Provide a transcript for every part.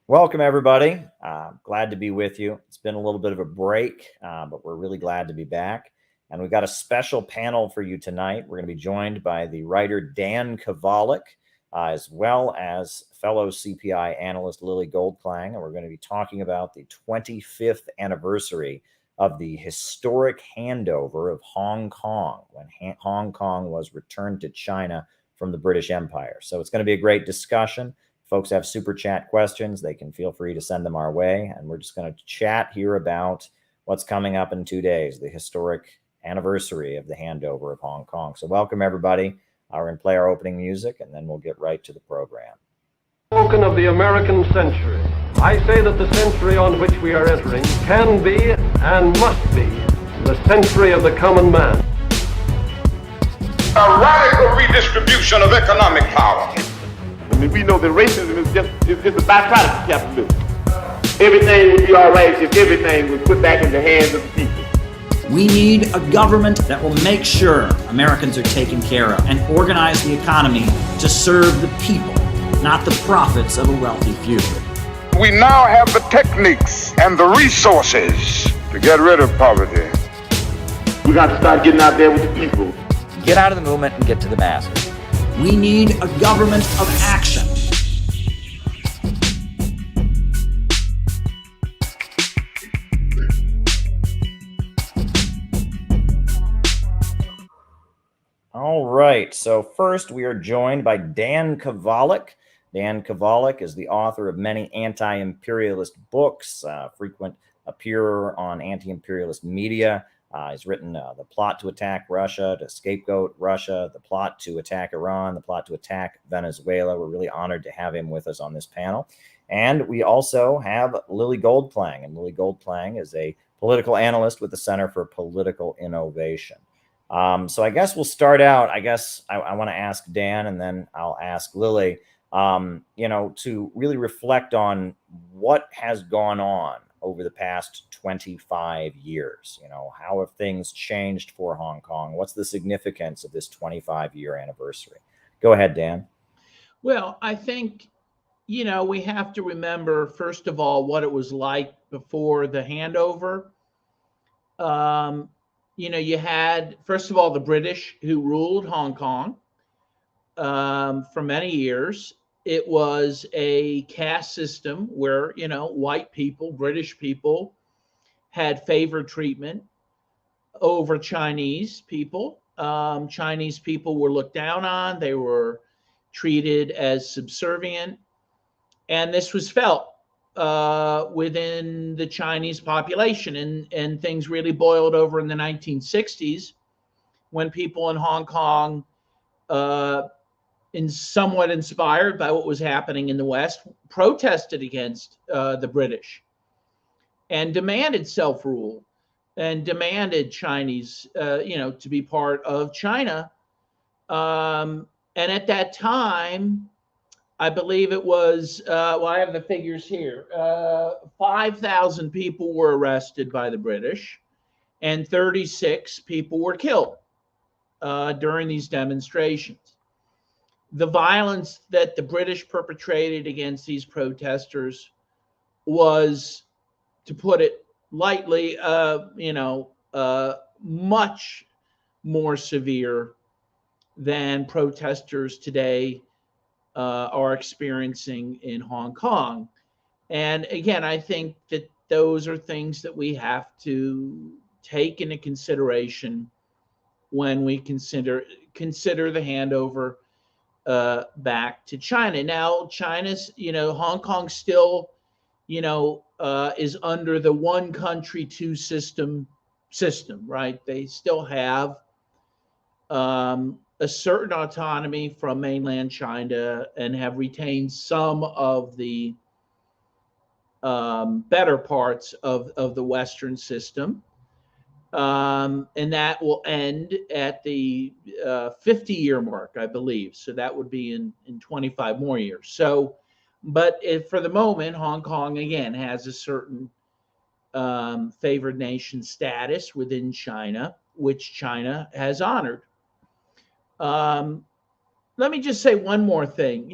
Welcome, everybody. Glad to be with you. It's been a little bit of a break, but we're really glad to be back. And we've got a special panel for you tonight. We're going to be joined by the writer Dan Kovalik, as well as fellow CPI analyst Lily Goldklang. And we're going to be talking about the 25th anniversary of the historic handover of Hong Kong when Hong Kong was returned to China from the British Empire. So it's going to be a great discussion. Folks have super chat questions, they can feel free to send them our way. And we're just going to chat here about what's coming up in 2 days, the historic anniversary of the handover of Hong Kong. So welcome, everybody. We're going to play our opening music, and then we'll get right to the program. Spoken of the American century. I say that the century on which we are entering can be and must be the century of the common man. A radical redistribution of economic power. I mean, we know that racism is just a byproduct of capitalism. Everything would be all right if everything was put back in the hands of the people. We need a government that will make sure Americans are taken care of and organize the economy to serve the people, not the profits of a wealthy few. We now have the techniques and the resources to get rid of poverty. We got to start getting out there with the people. Get out of the movement and get to the masses. We need a government of action. All right. So first, we are joined by Dan Kovalik. Dan Kovalik is the author of many anti-imperialist books, frequent appearer on anti-imperialist media. He's written The Plot to Attack Russia, To Scapegoat Russia, The Plot to Attack Iran, The Plot to Attack Venezuela. We're really honored to have him with us on this panel. And we also have Lily Goldklang. And Lily Goldklang is a political analyst with the Center for Political Innovation. So I guess we'll start out. I want to ask Dan, and then I'll ask Lily, to really reflect on what has gone on over the past 25 years. How have things changed for Hong Kong? What's the significance of this 25-year anniversary? Go ahead, Dan. Well, I think, we have to remember, first of all, what it was like before the handover. You had, first of all, the British who ruled Hong Kong for many years. It was a caste system where, white people, British people had favored treatment over Chinese people. Chinese people were looked down on. They were treated as subservient. And this was felt within the Chinese population. And things really boiled over in the 1960s when people in Hong Kong, somewhat inspired by what was happening in the West, protested against the British and demanded self-rule and demanded Chinese, to be part of China. And at that time, I believe it was, I have the figures here, 5,000 people were arrested by the British and 36 people were killed during these demonstrations. The violence that the British perpetrated against these protesters was, to put it lightly, much more severe than protesters today are experiencing in Hong Kong. And again, I think that those are things that we have to take into consideration when we consider the handover back to China. Now, China's, Hong Kong still, is under the one country, two system, right? They still have a certain autonomy from mainland China and have retained some of the better parts of the Western system. And that will end at the 50-year mark, I believe. So that would be in 25 more years. So, but for the moment, Hong Kong, again, has a certain favored nation status within China, which China has honored. let me just say one more thing,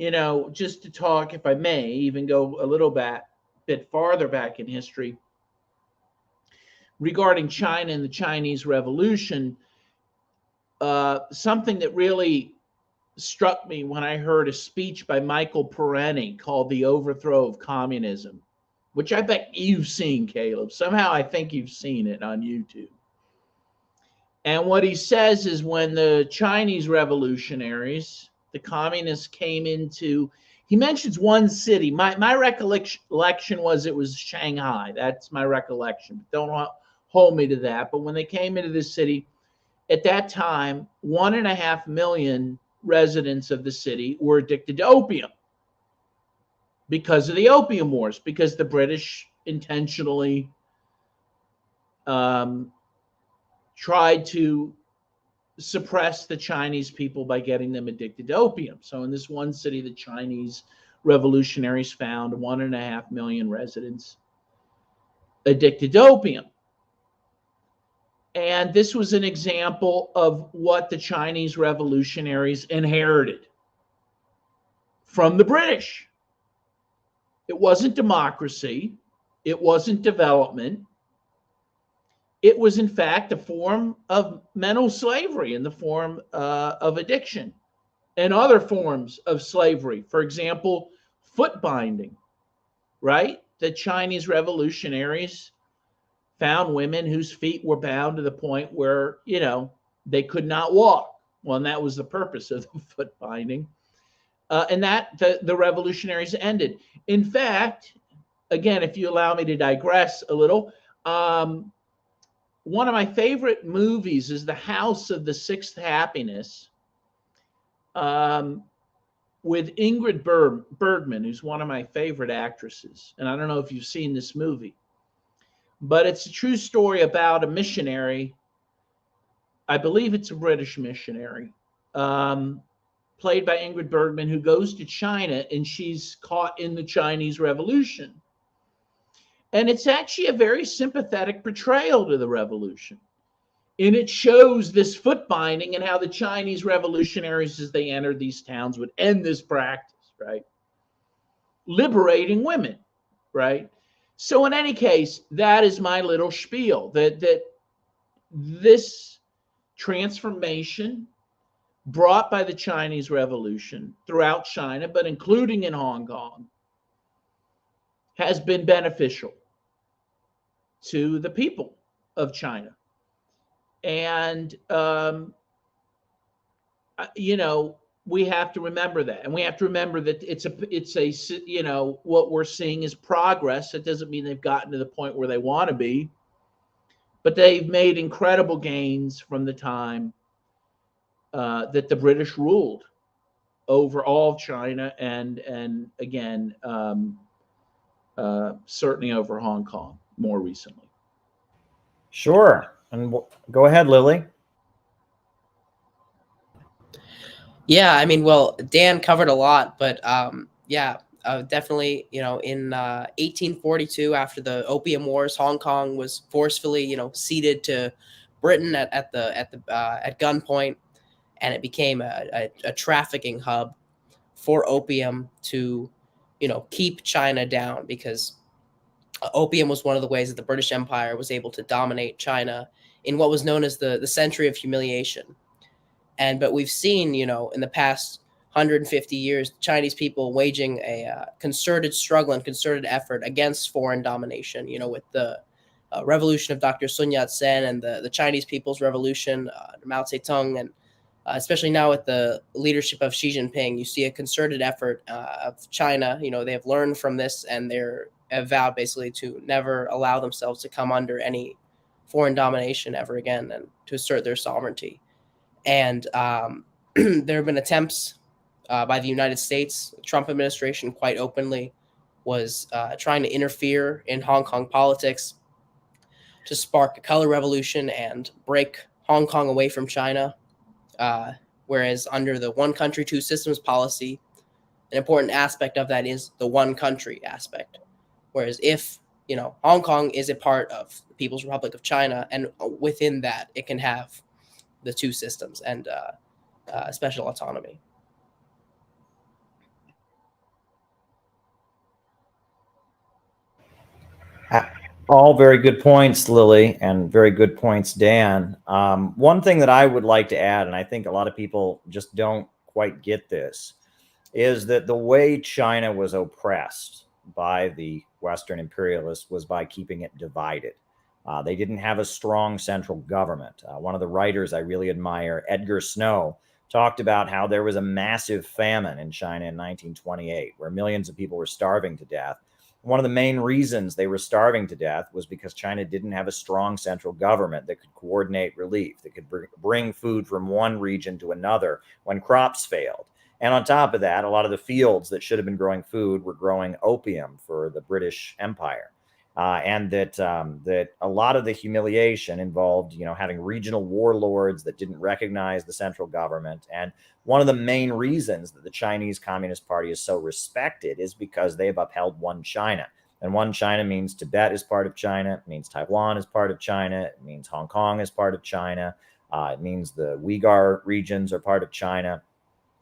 just to talk, if I may, even go a little bit farther back in history regarding China and the Chinese Revolution. Something that really struck me when I heard a speech by Michael Perenni called The Overthrow of Communism, which I bet you've seen, Caleb. Somehow I think you've seen it on YouTube. And what he says is when the Chinese revolutionaries, the communists came into, he mentions one city. My recollection was it was Shanghai. That's my recollection. Don't hold me to that. But when they came into this city, at that time, 1.5 million residents of the city were addicted to opium because of the Opium Wars, because the British intentionally tried to suppress the Chinese people by getting them addicted to opium. So in this one city, the Chinese revolutionaries found 1.5 million residents addicted to opium. And this was an example of what the Chinese revolutionaries inherited from the British. It wasn't democracy. It wasn't development. It was, in fact, a form of mental slavery in the form of addiction and other forms of slavery. For example, foot binding, right? The Chinese revolutionaries found women whose feet were bound to the point where, they could not walk. Well, and that was the purpose of the foot binding. And that the revolutionaries ended. In fact, again, if you allow me to digress a little, one of my favorite movies is The House of the Sixth Happiness, with Ingrid Bergman, who's one of my favorite actresses. And I don't know if you've seen this movie, but it's a true story about a missionary. I believe it's a British missionary, played by Ingrid Bergman, who goes to China, and she's caught in the Chinese Revolution. And it's actually a very sympathetic portrayal to the revolution. And it shows this foot binding and how the Chinese revolutionaries, as they entered these towns, would end this practice, right? Liberating women, right? So in any case, that is my little spiel, that this transformation brought by the Chinese Revolution throughout China, but including in Hong Kong, has been beneficial to the people of China. And, we have to remember that. And we have to remember that it's what we're seeing is progress. It doesn't mean they've gotten to the point where they want to be, but they've made incredible gains from the time that the British ruled over all of China and again, certainly over Hong Kong more recently. Sure. And go ahead, Lily. Yeah, I mean, well, Dan covered a lot, but definitely, in 1842, after the Opium Wars, Hong Kong was forcefully, ceded to Britain at gunpoint, and it became a trafficking hub for opium to, keep China down, because opium was one of the ways that the British Empire was able to dominate China in what was known as the Century of Humiliation. But we've seen, in the past 150 years, Chinese people waging a concerted struggle and concerted effort against foreign domination, with the revolution of Dr. Sun Yat-sen and the Chinese People's Revolution, Mao Zedong, and especially now with the leadership of Xi Jinping, you see a concerted effort of China. They have learned from this, and they're vowed basically to never allow themselves to come under any foreign domination ever again, and to assert their sovereignty. And there have been attempts by the United States. The Trump administration quite openly was trying to interfere in Hong Kong politics to spark a color revolution and break Hong Kong away from China. Whereas under the one country, two systems policy, an important aspect of that is the one country aspect. Whereas if, Hong Kong is a part of the People's Republic of China, and within that, it can have the two systems and special autonomy. All very good points, Lily, and very good points, Dan. One thing that I would like to add, and I think a lot of people just don't quite get this, is that the way China was oppressed by the Western imperialists was by keeping it divided. They didn't have a strong central government. One of the writers I really admire, Edgar Snow, talked about how there was a massive famine in China in 1928, where millions of people were starving to death. One of the main reasons they were starving to death was because China didn't have a strong central government that could coordinate relief, that could bring food from one region to another when crops failed. And on top of that, a lot of the fields that should have been growing food were growing opium for the British Empire. And that a lot of the humiliation involved, having regional warlords that didn't recognize the central government. And one of the main reasons that the Chinese Communist Party is so respected is because they've upheld one China. And one China means Tibet is part of China. It means Taiwan is part of China. It means Hong Kong is part of China. It means the Uyghur regions are part of China.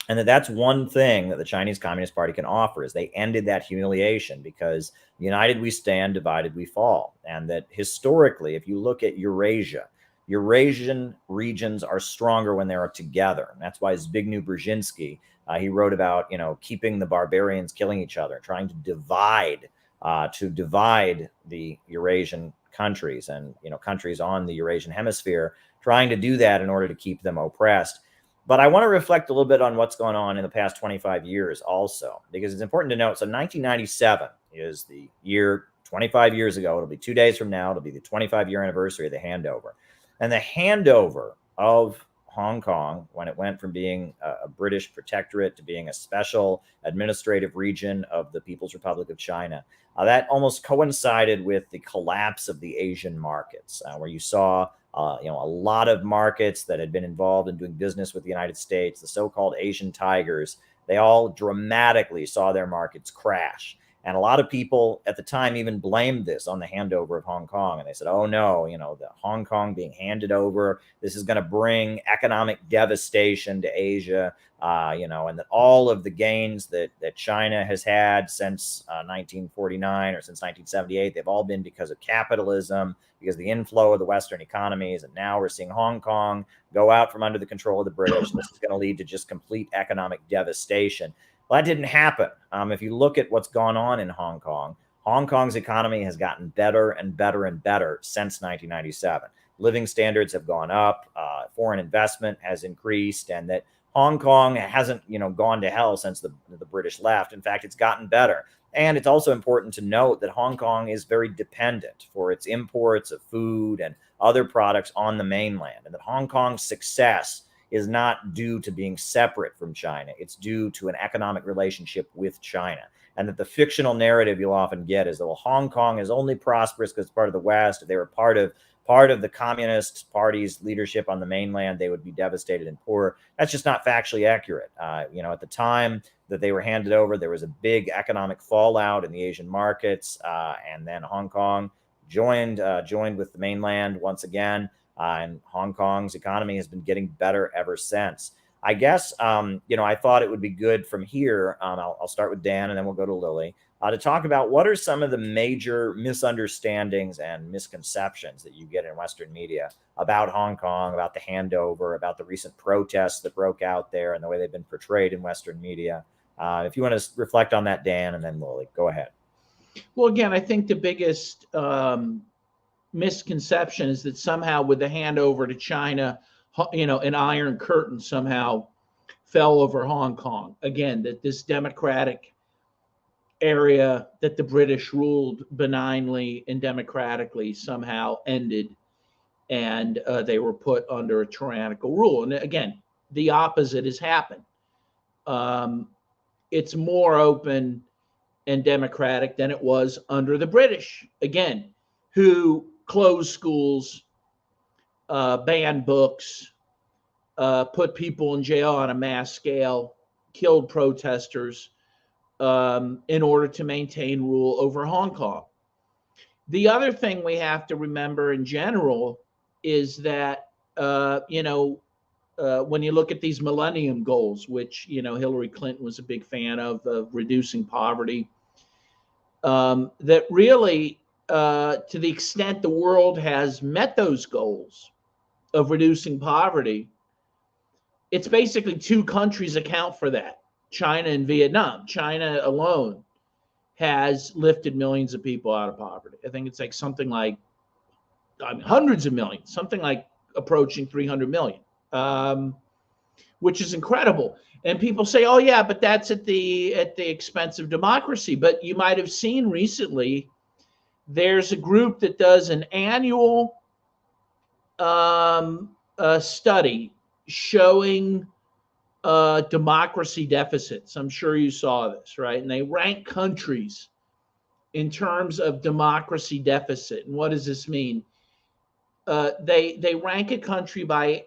And that's one thing that the Chinese Communist Party can offer is they ended that humiliation because united we stand, divided we fall. And that historically, if you look at Eurasia, Eurasian regions are stronger when they are together. And that's why Zbigniew Brzezinski, he wrote about, keeping the barbarians killing each other, trying to divide the Eurasian countries and, countries on the Eurasian hemisphere, trying to do that in order to keep them oppressed. But I want to reflect a little bit on what's going on in the past 25 years also, because it's important to note. So 1997 is the year 25 years ago. It'll be 2 days from now. It'll be the 25-year anniversary of the handover. And the handover of Hong Kong, when it went from being a British protectorate to being a special administrative region of the People's Republic of China, that almost coincided with the collapse of the Asian markets, where you saw a lot of markets that had been involved in doing business with the United States, the so-called Asian tigers, they all dramatically saw their markets crash. And a lot of people at the time even blamed this on the handover of Hong Kong. And they said, oh, no, the Hong Kong being handed over, this is going to bring economic devastation to Asia, and that all of the gains that China has had since 1949 or since 1978, they've all been because of capitalism, because of the inflow of the Western economies. And now we're seeing Hong Kong go out from under the control of the British. This is going to lead to just complete economic devastation. Well, that didn't happen. If you look at what's gone on in Hong Kong, Hong Kong's economy has gotten better and better and better since 1997. Living standards have gone up, foreign investment has increased, and that Hong Kong hasn't, gone to hell since the British left. In fact, it's gotten better. And it's also important to note that Hong Kong is very dependent for its imports of food and other products on the mainland, and that Hong Kong's success is not due to being separate from China. It's due to an economic relationship with China. And that the fictional narrative you'll often get is that, well, Hong Kong is only prosperous because it's part of the West. If they were part of the Communist Party's leadership on the mainland, they would be devastated and poor. That's just not factually accurate. At the time that they were handed over, there was a big economic fallout in the Asian markets. And then Hong Kong joined with the mainland once again. And Hong Kong's economy has been getting better ever since. I guess, I thought it would be good from here. I'll start with Dan and then we'll go to Lily to talk about what are some of the major misunderstandings and misconceptions that you get in Western media about Hong Kong, about the handover, about the recent protests that broke out there and the way they've been portrayed in Western media. If you want to reflect on that, Dan, and then Lily, go ahead. Well, again, I think the biggest misconception is that somehow with the handover to China, an iron curtain somehow fell over Hong Kong. Again, that this democratic area that the British ruled benignly and democratically somehow ended, and they were put under a tyrannical rule. And again, the opposite has happened. It's more open and democratic than it was under the British, again, who closed schools, banned books, put people in jail on a mass scale, killed protesters in order to maintain rule over Hong Kong. The other thing we have to remember in general is that, when you look at these Millennium Goals, which, Hillary Clinton was a big fan of reducing poverty, that really to the extent the world has met those goals of reducing poverty, it's basically two countries account for that, China and Vietnam. China alone has lifted millions of people out of poverty. I think it's like something like hundreds of millions, something like approaching 300 million, which is incredible. And people say, "Oh yeah, but that's at the expense of democracy." But you might have seen recently, there's a group that does an annual study showing democracy deficits. I'm sure you saw this, right? And they rank countries in terms of democracy deficit. And what does this mean? They rank a country by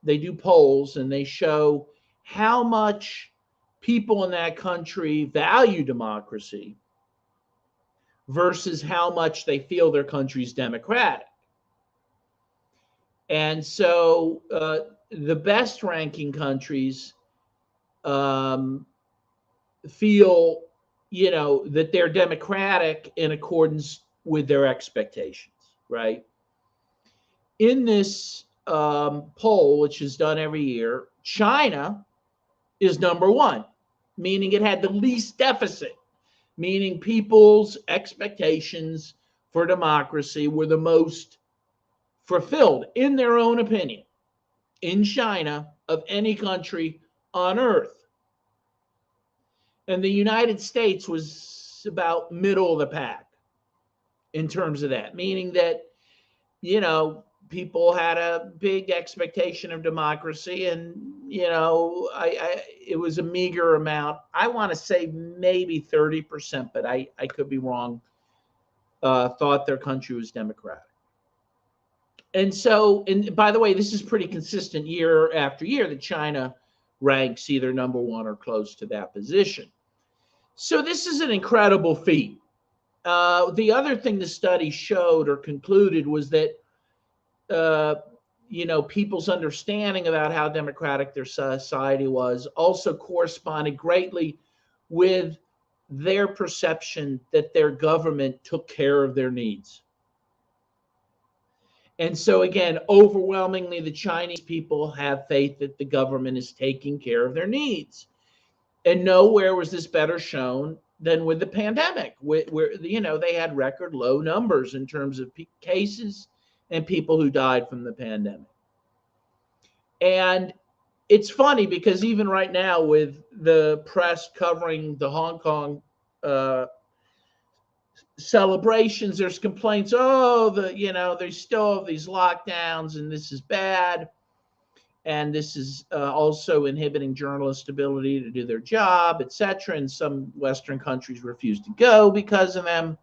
they do polls and they show how much people in that country value democracy versus how much they feel their country's democratic. And so the best ranking countries feel, that they're democratic in accordance with their expectations, right? In this poll, which is done every year, China is number one, meaning it had the least deficit, meaning people's expectations for democracy were the most fulfilled, in their own opinion, in China of any country on earth. And the United States was about middle of the pack in terms of that, meaning that, people had a big expectation of democracy, and it was a meager amount. I want to say maybe 30%, but I could be wrong. Thought their country was democratic. And so, and by the way, this is pretty consistent year after year that China ranks either number one or close to that position. So this is an incredible feat. The other thing the study showed or concluded was that people's understanding about how democratic their society was also corresponded greatly with their perception that their government took care of their needs. And so again, overwhelmingly, the Chinese people have faith that the government is taking care of their needs. And nowhere was this better shown than with the pandemic, where they had record low numbers in terms of cases and people who died from the pandemic. And it's funny because even right now, with the press covering the Hong Kong celebrations, there's complaints, there's still these lockdowns and this is bad. And this is also inhibiting journalists' ability to do their job, etc. And some Western countries refuse to go because of them.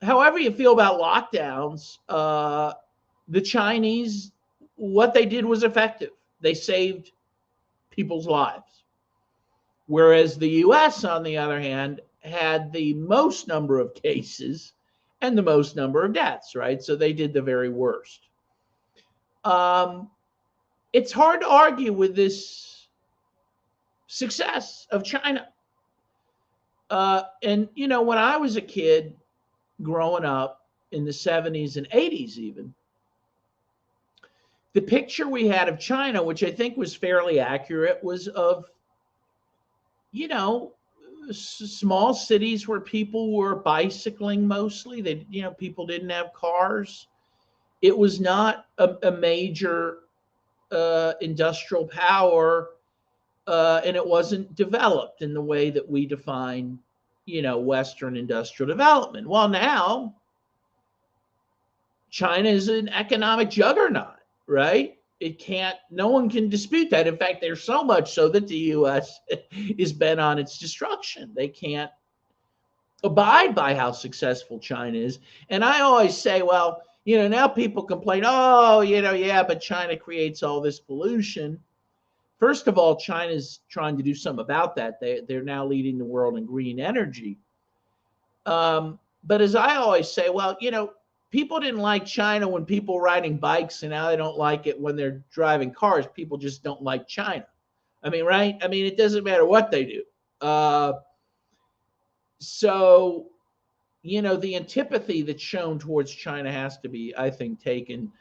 However you feel about lockdowns, the Chinese, what they did was effective. They saved people's lives. Whereas the US, on the other hand, had the most number of cases and the most number of deaths, right? So they did the very worst. It's hard to argue with this success of China. And when I was a kid growing up in the 70s and 80s even, the picture we had of China, which I think was fairly accurate, was of, small cities where people were bicycling mostly. People didn't have cars. It was not a major industrial power, and it wasn't developed in the way that we define, Western industrial development. Well, now China is an economic juggernaut, right? No one can dispute that. In fact, there's so much so that the U.S. is bent on its destruction. They can't abide by how successful China is. And I always say, well, now people complain, but China creates all this pollution. First of all, China's trying to do something about that. They're now leading the world in green energy. But as I always say, well, people didn't like China when people were riding bikes, and now they don't like it when they're driving cars. People just don't like China. I mean, right? I mean, it doesn't matter what they do. So the antipathy that's shown towards China has to be, I think, taken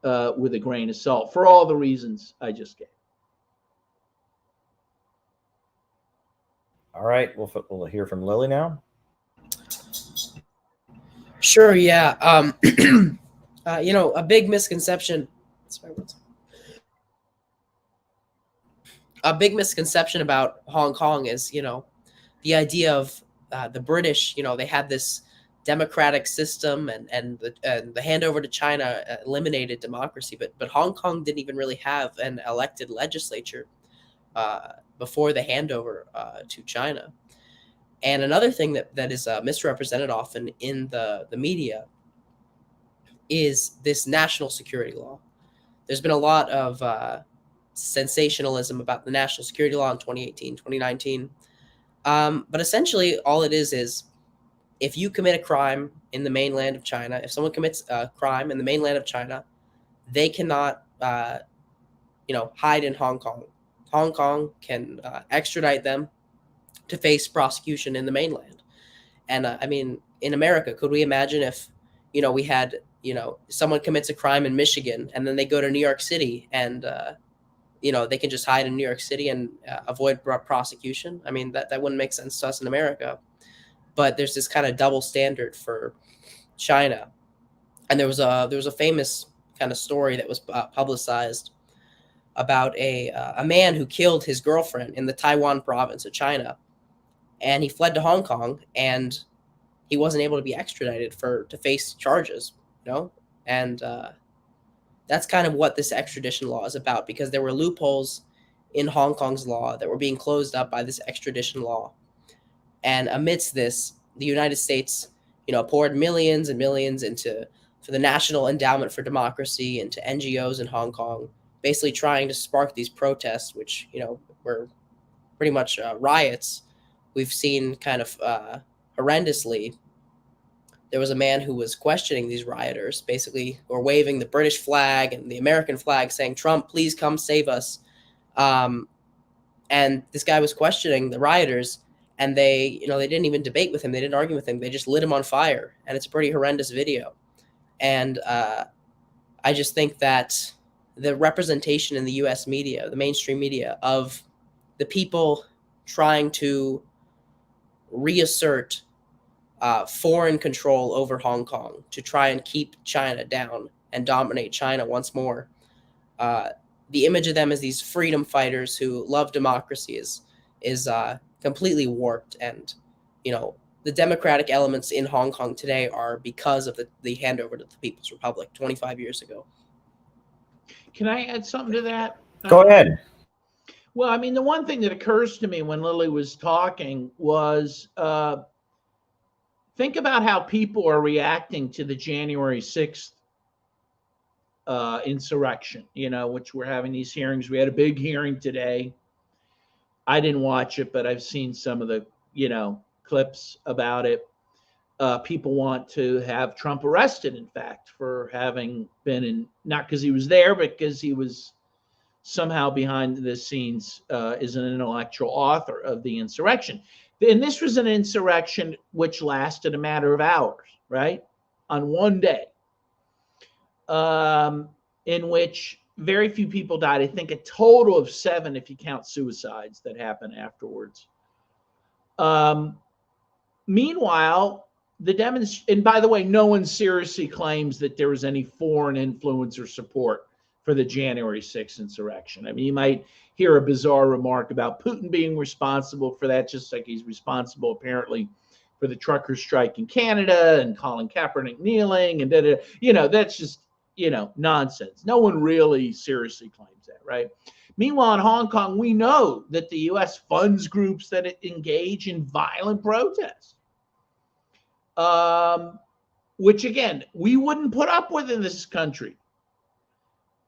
with a grain of salt for all the reasons I just gave. All right, we'll hear from Lily now. Sure, yeah. A big misconception. Sorry, a big misconception about Hong Kong is, the idea of the British. They had this democratic system, and the handover to China eliminated democracy. But Hong Kong didn't even really have an elected legislature before the handover to China. And another thing that is misrepresented often in the media is this national security law. There's been a lot of sensationalism about the national security law in 2018, 2019. But essentially, all it is if you commit a crime in the mainland of China, if someone commits a crime in the mainland of China, they cannot, hide in Hong Kong. Hong Kong can extradite them to face prosecution in the mainland. And in America, could we imagine if, we had, someone commits a crime in Michigan and then they go to New York City and, they can just hide in New York City and avoid prosecution? I mean, that wouldn't make sense to us in America. But there's this kind of double standard for China. And there was a famous kind of story that was publicized about a man who killed his girlfriend in the Taiwan province of China. And he fled to Hong Kong, and he wasn't able to be extradited to face charges, And that's kind of what this extradition law is about, because there were loopholes in Hong Kong's law that were being closed up by this extradition law. And amidst this, the United States, poured millions and millions for the National Endowment for Democracy, into NGOs in Hong Kong, basically trying to spark these protests, which, were pretty much riots. We've seen kind of horrendously. There was a man who was questioning these rioters, basically, or waving the British flag and the American flag, saying, "Trump, please come save us." And this guy was questioning the rioters, and they didn't even debate with him. They didn't argue with him. They just lit him on fire. And it's a pretty horrendous video. And I just think that the representation in the U.S. media, the mainstream media, of the people trying to reassert foreign control over Hong Kong, to try and keep China down and dominate China once more. The image of them as these freedom fighters who love democracy is completely warped. And, the democratic elements in Hong Kong today are because of the handover to the People's Republic 25 years ago. Can I add something to that? Go ahead. Well, the one thing that occurs to me when Lily was talking was think about how people are reacting to the January 6th insurrection, which we're having these hearings. We had a big hearing today. I didn't watch it, but I've seen some of the, clips about it. People want to have Trump arrested, in fact, for having been not because he was there, but because he was somehow behind the scenes is an intellectual author of the insurrection. And this was an insurrection which lasted a matter of hours, right? On one day, in which very few people died. I think a total of 7, if you count suicides that happened afterwards. Meanwhile, and by the way, no one seriously claims that there was any foreign influence or support for the January 6th insurrection. You might hear a bizarre remark about Putin being responsible for that, just like he's responsible apparently for the truckers' strike in Canada and Colin Kaepernick kneeling and that's just, nonsense. No one really seriously claims that, right? Meanwhile, in Hong Kong, we know that the U.S. funds groups that engage in violent protests, which, again, we wouldn't put up with in this country.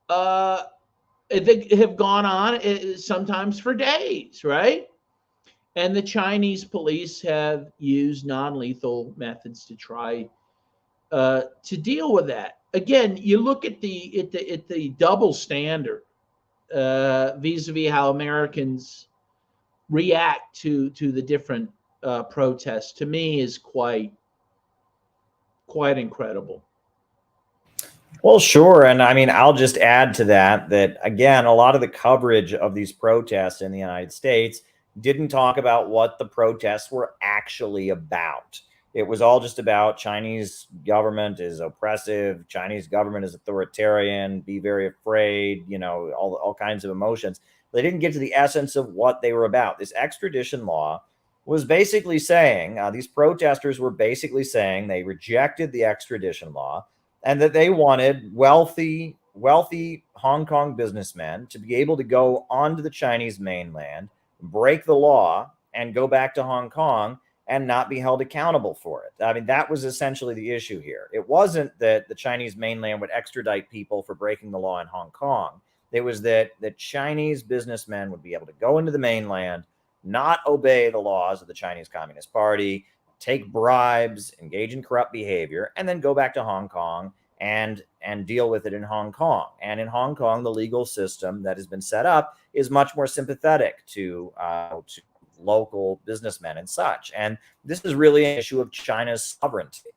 They have gone on sometimes for days, right? And the Chinese police have used non-lethal methods to try to deal with that. Again, you look at the double standard vis-a-vis how Americans react to the different protests. To me, is quite quite incredible. Well, sure. And I mean, I'll just add to that that, again, a lot of the coverage of these protests in the United States didn't talk about what the protests were actually about. It was all just about Chinese government is oppressive, Chinese government is authoritarian, be very afraid, all kinds of emotions. They didn't get to the essence of what they were about. This extradition law was basically saying, these protesters were basically saying they rejected the extradition law and that they wanted wealthy Hong Kong businessmen to be able to go onto the Chinese mainland, break the law, and go back to Hong Kong and not be held accountable for it. I mean, that was essentially the issue here. It wasn't that the Chinese mainland would extradite people for breaking the law in Hong Kong. It was that the Chinese businessmen would be able to go into the mainland, not obey the laws of the Chinese Communist Party, take bribes, engage in corrupt behavior, and then go back to Hong Kong and deal with it in Hong Kong. And in Hong Kong, the legal system that has been set up is much more sympathetic to local businessmen and such. And this is really an issue of China's sovereignty.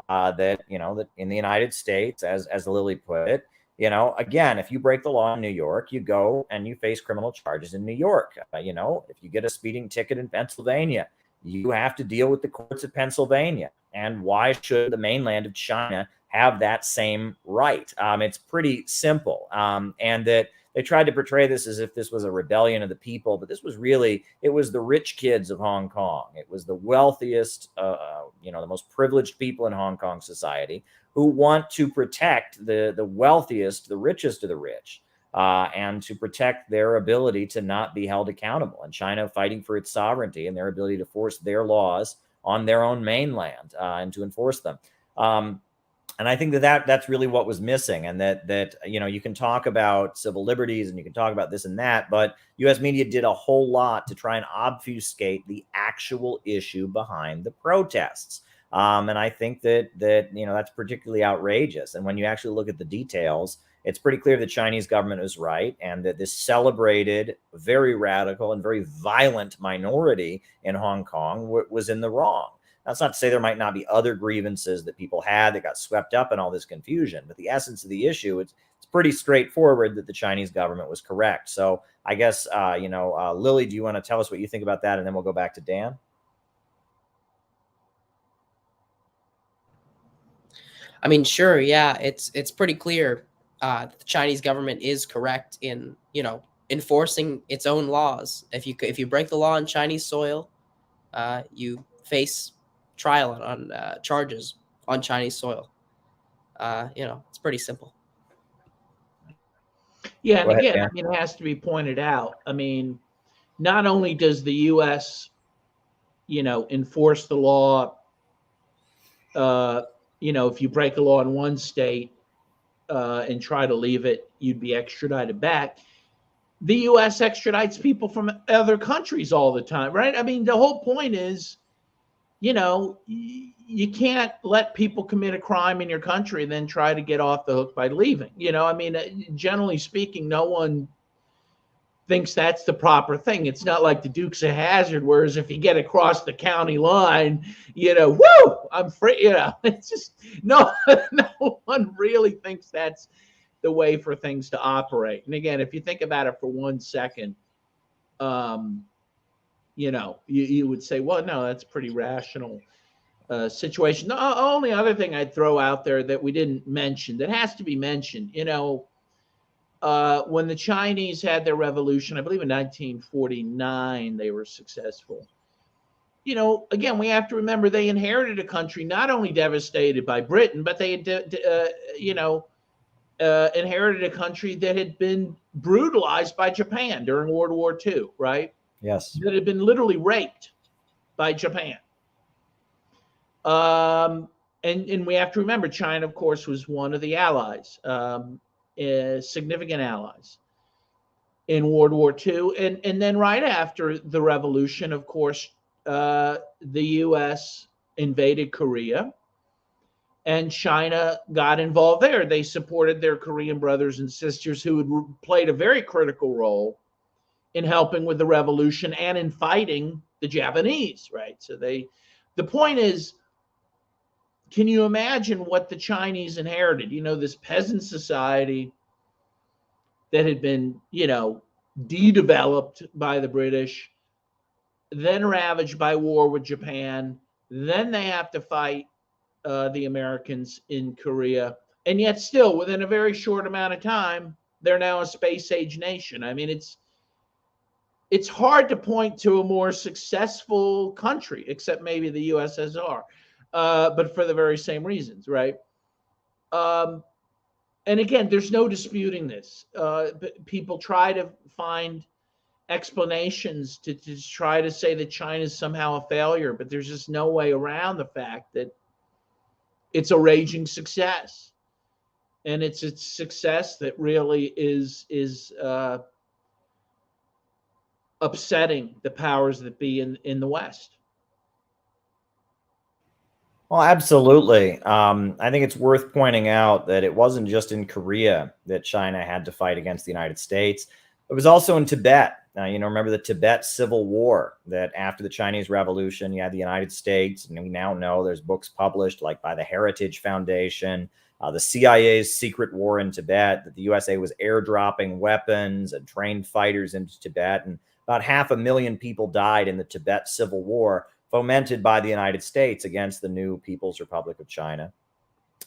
That in the United States, as Lily put it, again, if you break the law in New York, you go and you face criminal charges in New York. If you get a speeding ticket in Pennsylvania, you have to deal with the courts of Pennsylvania. And why should the mainland of China have that same right? It's pretty simple. And that they tried to portray this as if this was a rebellion of the people, but it was the rich kids of Hong Kong. It was the wealthiest, the most privileged people in Hong Kong society who want to protect the wealthiest, the richest of the rich, and to protect their ability to not be held accountable. And China fighting for its sovereignty and their ability to force their laws on their own mainland and to enforce them. And I think that's really what was missing. And that you can talk about civil liberties and you can talk about this and that, but U.S. media did a whole lot to try and obfuscate the actual issue behind the protests. And I think that's particularly outrageous. And when you actually look at the details, it's pretty clear the Chinese government was right, and that this celebrated, very radical and very violent minority in Hong Kong was in the wrong. That's not to say there might not be other grievances that people had that got swept up in all this confusion, but the essence of the issue, it's pretty straightforward that the Chinese government was correct. So I guess, Lily, do you want to tell us what you think about that? And then we'll go back to Dan. I mean, sure. Yeah, it's pretty clear that the Chinese government is correct in, enforcing its own laws. If you break the law on Chinese soil, you face trial on charges on Chinese soil. It's pretty simple. Yeah, and again, it has to be pointed out. I mean, not only does the U.S., enforce the law, if you break a law in one state and try to leave it, you'd be extradited back. The U.S. extradites people from other countries all the time, right? I mean, the whole point is, you can't let people commit a crime in your country and then try to get off the hook by leaving. Generally speaking, no one thinks that's the proper thing. It's not like the Dukes of Hazzard, whereas if you get across the county line, woo, I'm free. It's just no one really thinks that's the way for things to operate. And again, if you think about it for 1 second, you would say, well, no, that's a pretty rational situation. The only other thing I'd throw out there that we didn't mention, that has to be mentioned, when the Chinese had their revolution, I believe in 1949, they were successful. Again, we have to remember they inherited a country not only devastated by Britain, but they inherited a country that had been brutalized by Japan during World War II, right? Yes. That had been literally raped by Japan. And we have to remember China, of course, was one of the allies, significant allies in World War II. And then right after the revolution, of course, the U.S. invaded Korea and China got involved there. They supported their Korean brothers and sisters who had played a very critical role in helping with the revolution and in fighting the Japanese, right? So the point is, can you imagine what the Chinese inherited? This peasant society that had been, de-developed by the British, then ravaged by war with Japan. Then they have to fight the Americans in Korea. And yet still, within a very short amount of time, they're now a space-age nation. I mean, it's hard to point to a more successful country, except maybe the USSR, but for the very same reasons, right? And again, there's no disputing this. People try to find explanations to try to say that China is somehow a failure, but there's just no way around the fact that it's a raging success. And it's a success that really is upsetting the powers that be in the West. Well, absolutely. I think it's worth pointing out that it wasn't just in Korea that China had to fight against the United States. It was also in Tibet. Remember the Tibet Civil War, that after the Chinese Revolution, you had the United States, and we now know there's books published like by the Heritage Foundation, the CIA's secret war in Tibet, that the USA was airdropping weapons and trained fighters into Tibet, and about 500,000 people died in the Tibet Civil War, fomented by the United States against the new People's Republic of China.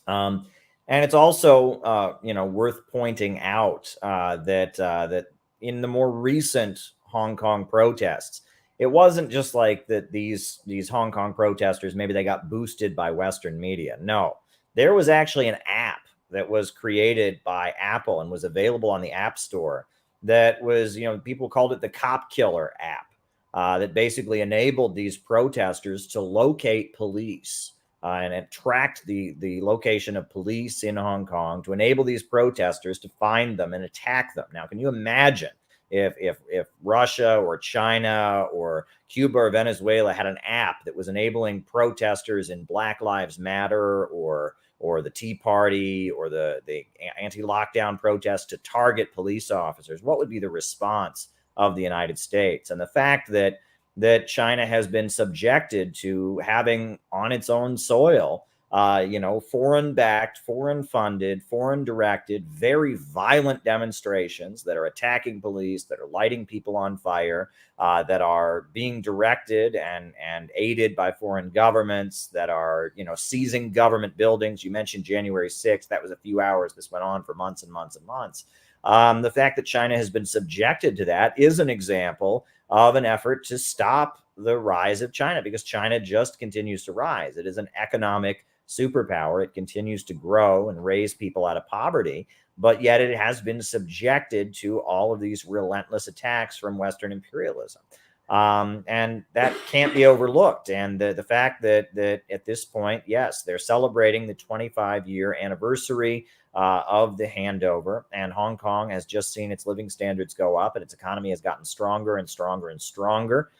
And it's also, worth pointing out that in the more recent Hong Kong protests, it wasn't just like that these Hong Kong protesters, maybe they got boosted by Western media. No, there was actually an app that was created by Apple and was available on the App Store that was, people called it the Cop Killer app, that basically enabled these protesters to locate police and it tracked the location of police in Hong Kong to enable these protesters to find them and attack them. Now, can you imagine if Russia or China or Cuba or Venezuela had an app that was enabling protesters in Black Lives Matter or the Tea Party or the anti-lockdown protests to target police officers? What would be the response of the United States? And the fact that China has been subjected to having on its own soil, foreign-backed, foreign-funded, foreign-directed, very violent demonstrations that are attacking police, that are lighting people on fire, that are being directed and aided by foreign governments, that are, seizing government buildings. You mentioned January 6th. That was a few hours. This went on for months and months and months. The fact that China has been subjected to that is an example of an effort to stop the rise of China, because China just continues to rise. It is an economic superpower. It continues to grow and raise people out of poverty, but yet it has been subjected to all of these relentless attacks from Western imperialism. And that can't be overlooked. And the fact that at this point, yes, they're celebrating the 25-year anniversary of the handover, and Hong Kong has just seen its living standards go up and its economy has gotten stronger and stronger and stronger.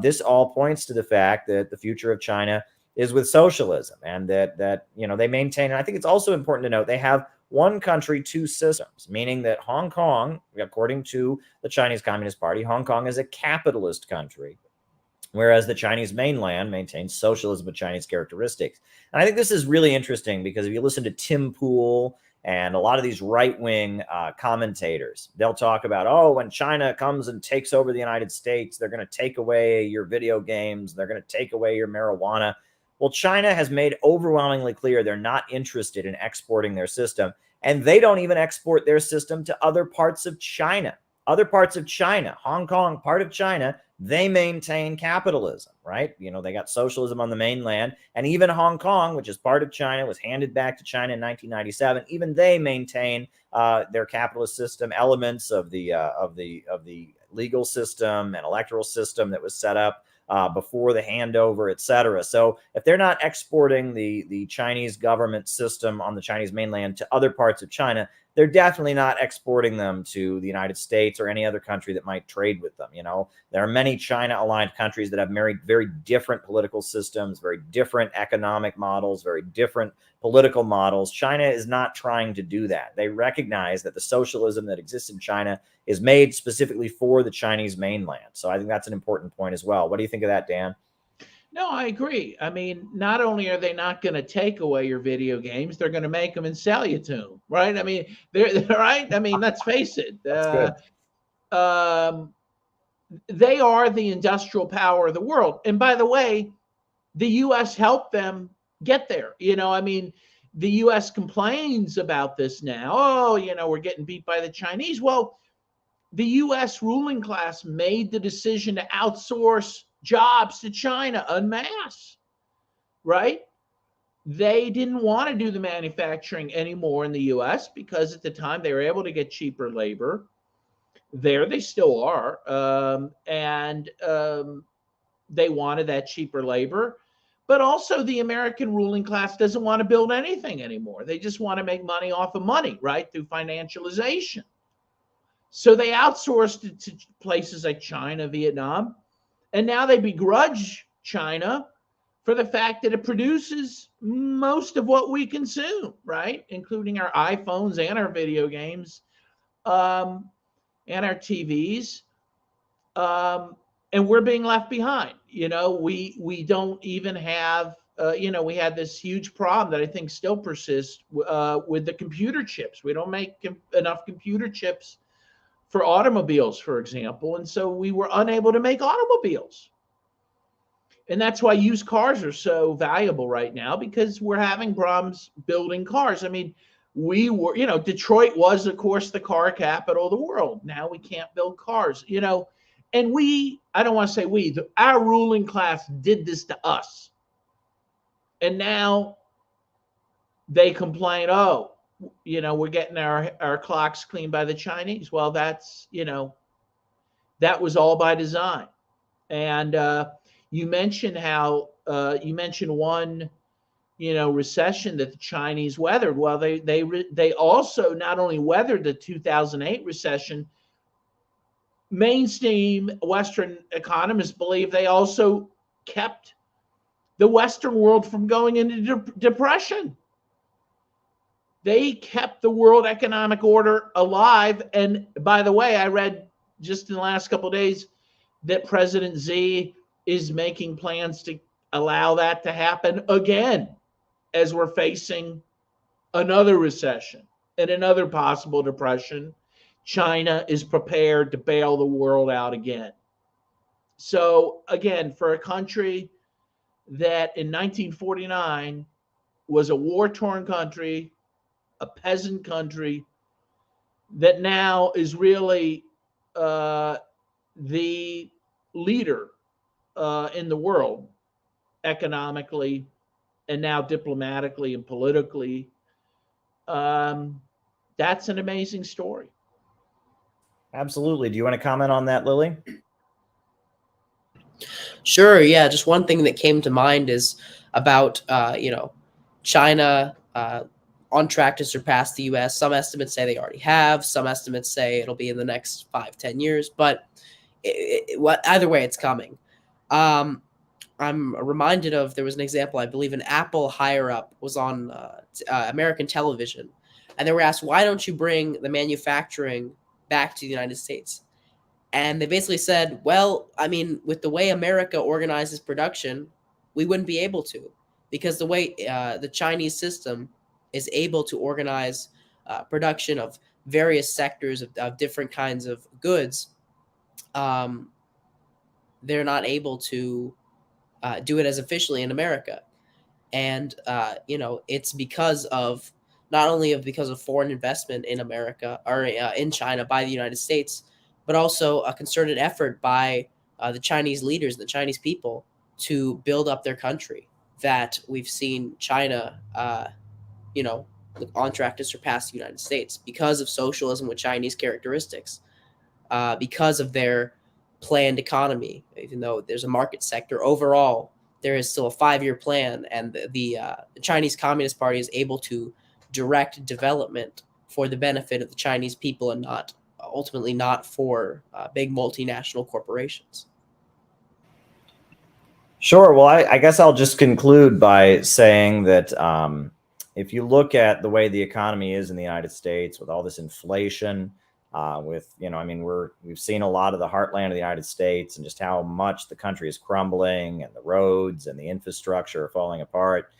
This all points to the fact that the future of China is with socialism, and that they maintain. And I think it's also important to note they have one country, two systems, meaning that Hong Kong, according to the Chinese Communist Party, Hong Kong is a capitalist country, whereas the Chinese mainland maintains socialism with Chinese characteristics. And I think this is really interesting because if you listen to Tim Pool and a lot of these right-wing commentators, they'll talk about, when China comes and takes over the United States, they're going to take away your video games, they're going to take away your marijuana. Well, China has made overwhelmingly clear they're not interested in exporting their system, and they don't even export their system to other parts of China. Other parts of China, Hong Kong, part of China, they maintain capitalism, right? They got socialism on the mainland, and even Hong Kong, which is part of China, was handed back to China in 1997. Even they maintain their capitalist system, elements of the legal system and electoral system that was set up before the handover, et cetera. So if they're not exporting the Chinese government system on the Chinese mainland to other parts of China, they're definitely not exporting them to the United States or any other country that might trade with them. There are many China-aligned countries that have very different political systems, very different economic models, very different political models. China is not trying to do that. They recognize that the socialism that exists in China is made specifically for the Chinese mainland. So I think that's an important point as well. What do you think of that, Dan? No, I agree. I mean, not only are they not going to take away your video games, they're going to make them and sell you to them, right? I mean, they're right. I mean, let's face it. That's good. They are the industrial power of the world. And by the way, the U.S. helped them get there. I mean, the U.S. complains about this now. Oh, we're getting beat by the Chinese. Well, the U.S. ruling class made the decision to outsource jobs to China en masse, right? They didn't want to do the manufacturing anymore in the U.S. because at the time they were able to get cheaper labor. There they still are. They wanted that cheaper labor. But also the American ruling class doesn't want to build anything anymore. They just want to make money off of money, right, through financialization. So they outsourced it to places like China, Vietnam, and now they begrudge China for the fact that it produces most of what we consume, right, including our iPhones and our video games and our TVs. And we're being left behind. We don't even have, we had this huge problem that I think still persists with the computer chips. We don't make enough computer chips for automobiles, for example. And so we were unable to make automobiles. And that's why used cars are so valuable right now, because we're having problems building cars. I mean, we were, Detroit was, of course, the car capital of the world. Now we can't build cars, and I don't want to say our ruling class did this to us. And now they complain, oh, we're getting our clocks cleaned by the Chinese. Well, that's, that was all by design. And you mentioned one, recession that the Chinese weathered. Well, they also not only weathered the 2008 recession, mainstream Western economists believe they also kept the Western world from going into depression. They kept the world economic order alive. And by the way, I read just in the last couple of days that President Xi is making plans to allow that to happen again as we're facing another recession and another possible depression. China is prepared to bail the world out again. So again, for a country that in 1949 was a war-torn country, a peasant country, that now is really the leader in the world economically and now diplomatically and politically, that's an amazing story. Absolutely. Do you want to comment on that, Lily? Sure. Yeah. Just one thing that came to mind is about, China on track to surpass the U.S. Some estimates say they already have. Some estimates say it'll be in the next 5-10 years. But either way, it's coming. I'm reminded of, there was an example, I believe an Apple higher up was on American television. And they were asked, why don't you bring the manufacturing back to the United States? And they basically said, well, I mean, with the way America organizes production, we wouldn't be able to, because the way the Chinese system is able to organize production of various sectors of different kinds of goods, they're not able to do it as efficiently in America. And, it's because of because of foreign investment in America or in China by the United States, but also a concerted effort by the Chinese leaders, the Chinese people, to build up their country, that we've seen China, on track to surpass the United States because of socialism with Chinese characteristics, because of their planned economy. Even though there's a market sector, overall, there is still a 5-year plan, and the Chinese Communist Party is able to direct development for the benefit of the Chinese people and ultimately not for big multinational corporations. Sure. Well, I guess I'll just conclude by saying that if you look at the way the economy is in the United States with all this inflation, With, I mean, we've seen a lot of the heartland of the United States and just how much the country is crumbling and the roads and the infrastructure are falling apart.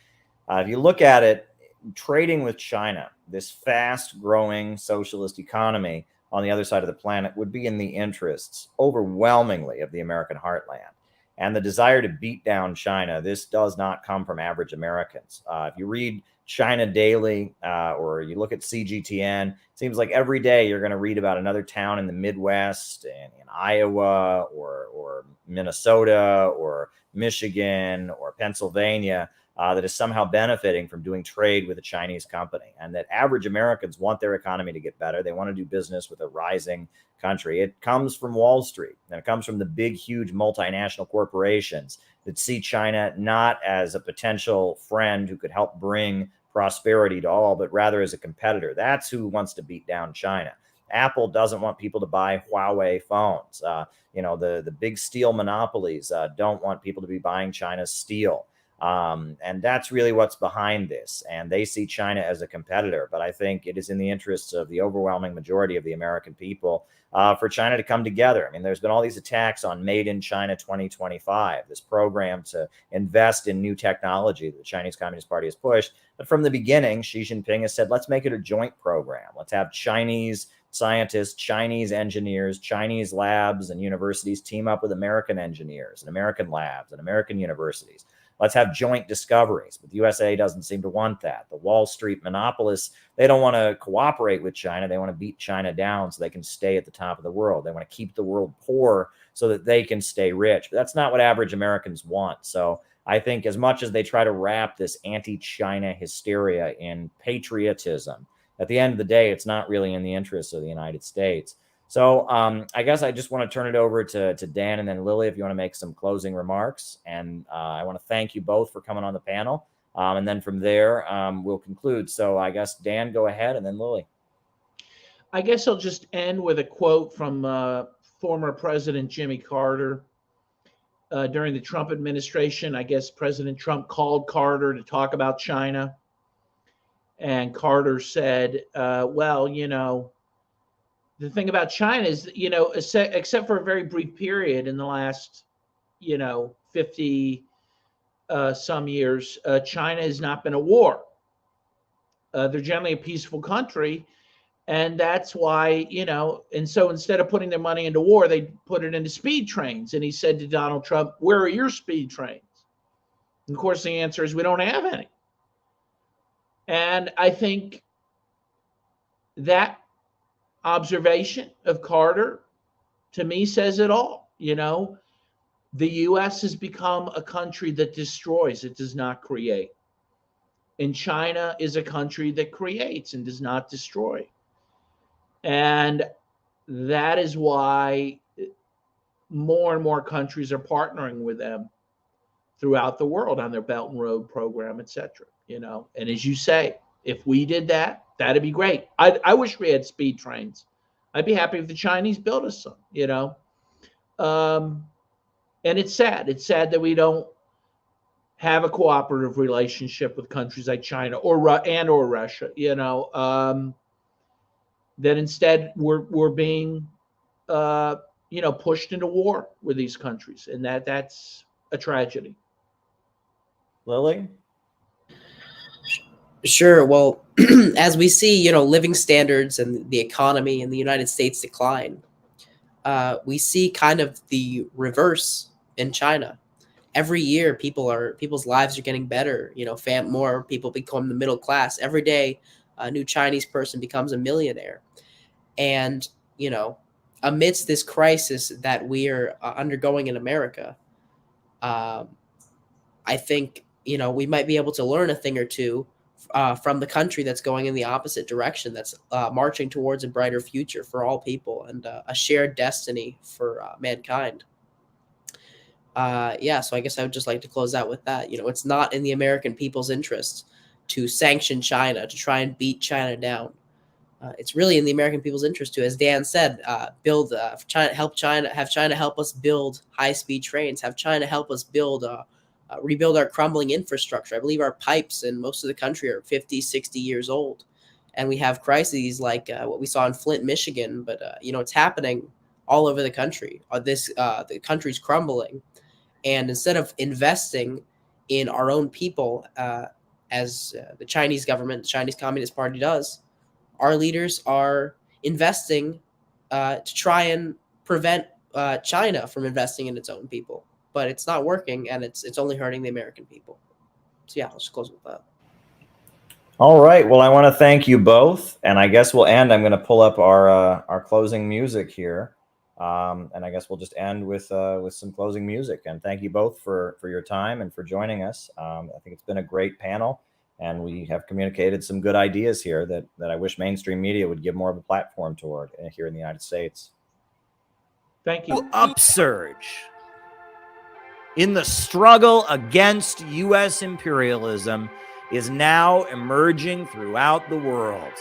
If you look at it, trading with China, this fast growing socialist economy on the other side of the planet, would be in the interests overwhelmingly of the American heartland. And the desire to beat down China, this does not come from average Americans. If you read China Daily or you look at CGTN, it seems like every day you're going to read about another town in the Midwest and in Iowa or Minnesota or Michigan or Pennsylvania that is somehow benefiting from doing trade with a Chinese company, and that average Americans want their economy to get better. They want to do business with a rising country. It comes from Wall Street, and it comes from the big, huge multinational corporations that see China not as a potential friend who could help bring prosperity to all, but rather as a competitor. That's who wants to beat down China. Apple doesn't want people to buy Huawei phones. The big steel monopolies don't want people to be buying China's steel. And that's really what's behind this. And they see China as a competitor. But I think it is in the interests of the overwhelming majority of the American people for China to come together. I mean, there's been all these attacks on Made in China 2025, this program to invest in new technology that the Chinese Communist Party has pushed. But from the beginning, Xi Jinping has said, let's make it a joint program. Let's have Chinese scientists, Chinese engineers, Chinese labs and universities team up with American engineers and American labs and American universities. Let's have joint discoveries. But the USA doesn't seem to want that. The Wall Street monopolists, they don't want to cooperate with China. They want to beat China down so they can stay at the top of the world. They want to keep the world poor so that they can stay rich. But that's not what average Americans want. So I think as much as they try to wrap this anti-China hysteria in patriotism, at the end of the day, it's not really in the interests of the United States. So I guess I just want to turn it over to Dan and then Lily, if you want to make some closing remarks. And I want to thank you both for coming on the panel. And then from there, we'll conclude. So I guess, Dan, go ahead, and then Lily. I guess I'll just end with a quote from former President Jimmy Carter. During the Trump administration, I guess President Trump called Carter to talk about China. And Carter said, the thing about China is, except for a very brief period in the last, 50 some years, China has not been a war. They're generally a peaceful country. And that's why, and so instead of putting their money into war, they put it into speed trains. And he said to Donald Trump, where are your speed trains? And of course, the answer is we don't have any. And I think that observation of Carter, to me, says it all. The U.S. has become a country that destroys, it does not create. And China is a country that creates and does not destroy. And that is why more and more countries are partnering with them throughout the world on their Belt and Road program, et cetera. And as you say, if we did that, that'd be great. I wish we had speed trains. I'd be happy if the Chinese built us some, And it's sad. It's sad that we don't have a cooperative relationship with countries like China or Russia, that instead we're being, pushed into war with these countries. And that's a tragedy. Lily? Sure. Well, as we see, living standards and the economy in the United States decline, we see kind of the reverse in China. Every year, people's lives are getting better. More people become the middle class. Every day, a new Chinese person becomes a millionaire. And, amidst this crisis that we are undergoing in America, I think, we might be able to learn a thing or two from the country that's going in the opposite direction, that's marching towards a brighter future for all people and a shared destiny for mankind. So I guess I would just like to close out with that. It's not in the American people's interest to sanction China, to try and beat China down. It's really in the American people's interest to, as Dan said, build China, have China help us build high-speed trains, have China help us rebuild our crumbling infrastructure. I believe our pipes in most of the country are 50, 60 years old. and we have crises like what we saw in Flint, Michigan. But it's happening all over the country. The country's crumbling, and instead of investing in our own people, as the Chinese government, the Chinese Communist Party does, our leaders are investing to try and prevent China from investing in its own people. But it's not working, and it's only hurting the American people. So yeah, let's close with that. All right. Well, I want to thank you both, and I guess we'll end. I'm going to pull up our closing music here, and I guess we'll just end with some closing music. And thank you both for your time and for joining us. I think it's been a great panel, and we have communicated some good ideas here that I wish mainstream media would give more of a platform toward here in the United States. Thank you. Upsurge in the struggle against U.S. imperialism is now emerging throughout the world.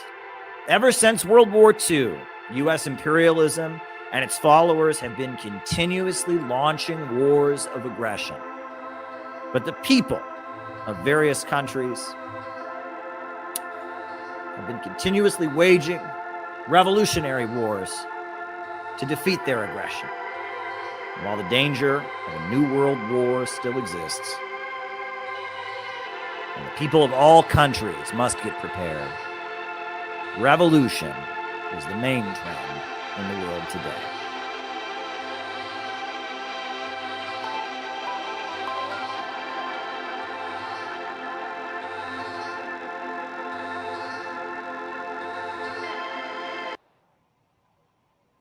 Ever since World War II, U.S. imperialism and its followers have been continuously launching wars of aggression. But the people of various countries have been continuously waging revolutionary wars to defeat their aggression. And while the danger of a new world war still exists, and the people of all countries must get prepared, revolution is the main trend in the world today.